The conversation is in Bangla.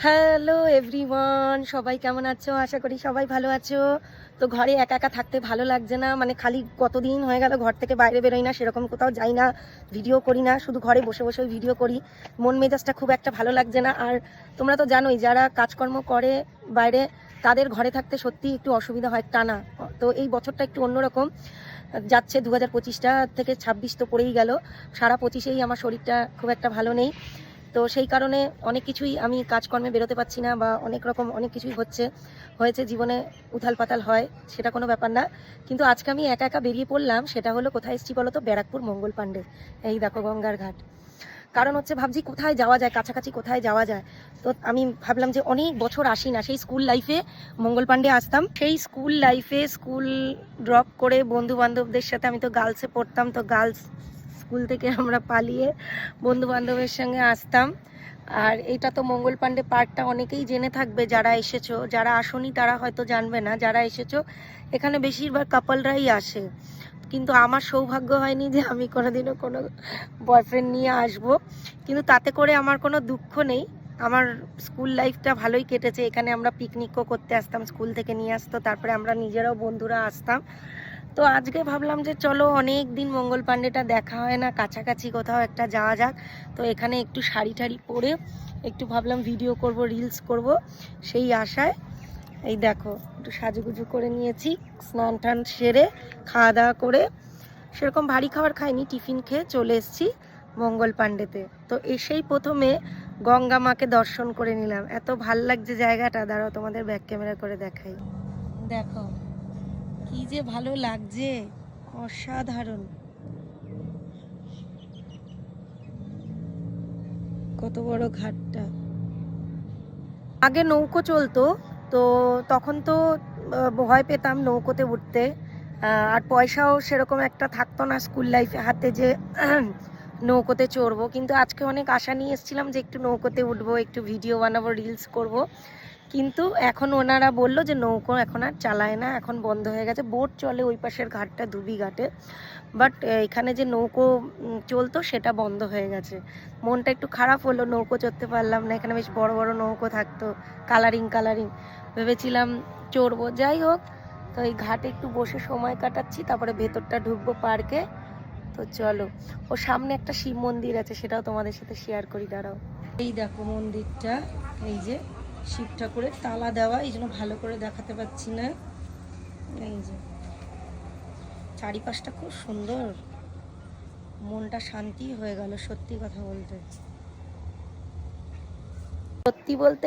হ্যালো এভরিওয়ান, সবাই কেমন আছো? আশা করি সবাই ভালো আছো। তো ঘরে একা একা থাকতে ভালো লাগছে না, মানে খালি কতদিন হয়ে গেল ঘর থেকে বাইরে বেরোই না, সেরকম কোথাও যাই না, ভিডিও করি না, শুধু ঘরে বসে বসে ভিডিও করি। মন মেজাজটা খুব একটা ভালো লাগছে না। আর তোমরা তো জানোই যারা কাজকর্ম করে বাইরে, তাদের ঘরে থাকতে সত্যি একটু অসুবিধা হয় টানা। তো এই বছরটা একটু অন্যরকম যাচ্ছে, 2025টা থেকে 26 তো পড়েই গেল। সারা 25এই আমার শরীরটা খুব একটা ভালো নেই। তো সেই কারণে অনেক কিছুই আমি কাজকর্মে বেরোতে পারছি না, বা অনেক কিছুই হয়েছে জীবনে, উথাল পাতাল হয়, সেটা কোনো ব্যাপার না। কিন্তু আজকে আমি একা একা বেরিয়ে পড়লাম, সেটা হলো কোথায় এসেছি বলো তো? ব্যারাকপুর মঙ্গল পাণ্ডে। এই দেখো গঙ্গার ঘাট। কারণ হচ্ছে ভাবছি কোথায় যাওয়া যায়, কাছাকাছি কোথায় যাওয়া যায়। তো আমি ভাবলাম যে অনেক বছর আসি না, সেই স্কুল লাইফে মঙ্গল পাণ্ডে আসতাম, সেই স্কুল লাইফে স্কুল ড্রপ করে বন্ধু বান্ধবদের সাথে, আমি তো গার্লসে পড়তাম, তো গার্লস স্কুল থেকে আমরা পালিয়ে বন্ধু বান্ধবের সঙ্গে আসতাম। আর এটা তো মঙ্গল পাণ্ডে পার্কটা অনেকেই জেনে থাকবে, যারা এসেছো, যারা আসনি তারা হয়তো জানবে না, যারা এসেছো এখানে বেশিরভাগ কাপলরাই আসে। কিন্তু আমার সৌভাগ্য হয়নি যে আমি কোনোদিনও কোনো বয়ফ্রেন্ড নিয়ে আসব, কিন্তু তাতে করে আমার কোনো দুঃখ নেই। আমার স্কুল লাইফটা ভালোই কেটেছে। এখানে আমরা পিকনিকও করতে আসতাম, স্কুল থেকে নিয়ে আসতো, তারপরে আমরা নিজেরাও বন্ধুরা আসতাম। তো আজকে ভাবলাম যে চলো, অনেক দিন মঙ্গল পাণ্ডেটা দেখা হয় না, কাছাকাছি কোথাও একটা যাওয়া যাক। তো এখানে একটু শাড়ি টাড়ি পরে একটু ভাবলাম ভিডিও করব, রিলস করব, সেই আশায় এই দেখো একটু সাজুগুজু করে নিয়েছি, স্নান টান সেরে খাওয়া দাওয়া করে, সেরকম ভারী খাবার খাইনি, টিফিন খেয়ে চলে এসেছি মঙ্গল পাণ্ডেতে। তো এসেই প্রথমে গঙ্গা মাকে দর্শন করে নিলাম, এত ভাল লাগছে জায়গাটা। দাঁড়াও তোমাদের ব্যাক ক্যামেরা করে দেখাই, দেখো কি যে ভালো লাগছে, অসাধারণ। কত বড় ঘাটটা। আগে নৌকো চলতো, তো তখন তো ভয় পেতাম নৌকোতে উঠতে। আর পয়সাও সেরকম একটা থাকতো না স্কুল লাইফে হাতে যে নৌকোতে চড়বো। কিন্তু আজকে অনেক আশা নিয়ে এসেছিলাম যে একটু নৌকোতে উঠবো, একটু ভিডিও বানাবো, রিলস করব। কিন্তু এখন ওনারা বললো যে নৌকো এখন আর চালায় না, এখন বন্ধ হয়ে গেছে। বোট চলে ওই পাশের ঘাটটা, ধুবি ঘাটে, বাট এখানে যে নৌকো চলতো সেটা বন্ধ হয়ে গেছে। মনটা একটু খারাপ হলো, নৌকো চড়তে পারলাম না। এখানে বেশ বড় বড় নৌকো থাকতো, কালারিং কালারিং, ভেবেছিলাম চড়বো। যাই হোক, তো এই ঘাটে একটু বসে সময় কাটাচ্ছি, তারপরে ভেতরটা ঢুকবো পার্কে। তো চলো, ও সামনে একটা শিব মন্দির আছে, সেটাও তোমাদের সাথে শেয়ার করি, দাঁড়াও। এই দেখো মন্দিরটা, এই যে শিব ঠাকুরের তালা দেওয়া, এই জন্য ভালো করে দেখাতে পাচ্ছি না। এই যে চারিপাশটা খুব সুন্দর, মনটা শান্তি হয়ে গেল সত্যি কথা বলতে। সত্যি বলতে